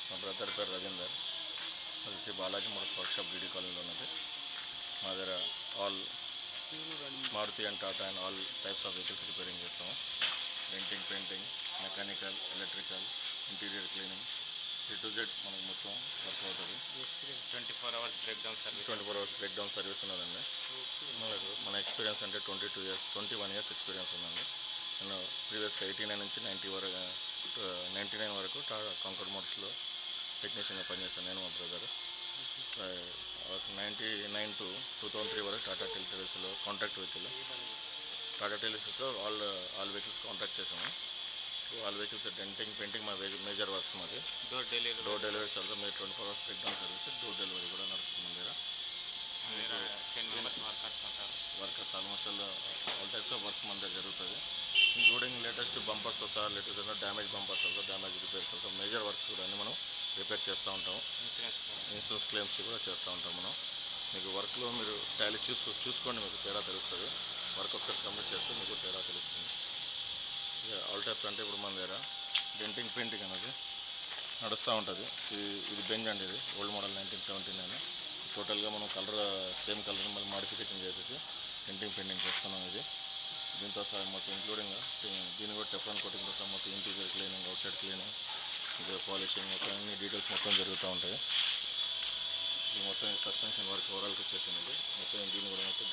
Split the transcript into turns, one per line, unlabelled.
మా బ్రదర్ పేరు రవీందర్. అది Shri Balaji motors workshop DD కాలనీలో ఉన్నది. మా దగ్గర all Maruti and Tata and all types of vehicles repairing చేస్తాము. Denting, painting, mechanical, electrical, interior cleaning, A to Z మనకు మొత్తం వర్క్ అవుతుంది.
24 hours breakdown service.
24 hours breakdown service ఉన్నదండి. మన ఎక్స్పీరియన్స్ అంటే 21 years ఎక్స్పీరియన్స్ ఉందండి. నేను ప్రీవియస్గా 89 నుంచి 99 వరకు టాటా కాంకర్ మోటార్స్లో టెక్నీషియన్గా పనిచేస్తాను నేను, మా బ్రదర్. 99 to 2003 వరకు టాటా టెలిసర్వీస్లో కాంట్రాక్ట్ వెహికల్. టాటా టెలిసర్వీస్లో ఆల్ వెహికల్స్ కాంట్రాక్ట్ చేసాము. ఆల్ వెహికల్స్ డెంటింగ్, పెయింటింగ్ మా మేజర్ వర్క్స్ మాది. డోర్ డెలివరీస్ ఆల్సో మీరు 24 hours breakdown service, door delivery కూడా నడుస్తుంది మన దగ్గర.
10 members వర్కర్స్ ఉంటారు.
Workers almost all types of works మన దగ్గర జరుగుతుంది. ఇంక్లూడింగ్ లేటెస్ట్ బంపర్స్తో సహా, latest damage bumpers also, damage repairs also, major works కూడా అన్నీ మనం రిపేర్ చేస్తూ ఉంటాం. ఇన్సూరెన్స్ క్లెయిమ్స్ కూడా చేస్తూ ఉంటాం మనం. మీకు వర్క్లో మీరు టాలీ చూసుకోండి, మీకు తేడా తెలుస్తుంది. వర్క్ ఒకసారి కంప్లీట్ చేస్తే మీకు తేడా తెలుస్తుంది. ఆల్ టైప్స్ అంటే ఇప్పుడు మన దగ్గర డెంటింగ్, పెయింటింగ్ అనేది నడుస్తూ ఉంటుంది. ఇది బెంజ్ అండి, ఇది ఓల్డ్ మోడల్ 1979. టోటల్గా మనం కలర్ సేమ్ కలర్ మళ్ళీ మాడిఫికేషన్ చేసేసి డెంటింగ్, పెయింటింగ్ చేస్తున్నాం. ఇది దీంతో సహా మొత్తం ఇంక్లూడింగ్ దీన్ని కూడా టెఫ్లాన్ కోటింగ్తో సహా మొత్తం interior cleaning, out side cleaning, ఇంకా పాలిషింగ్, మొత్తం అన్ని డీటెయిల్స్ మొత్తం జరుగుతూ ఉంటాయి. ఇది మొత్తం సస్పెన్షన్ వర్క్ ఓవరాల్కి వచ్చేసింది. మొత్తం దీన్ని కూడా మొత్తం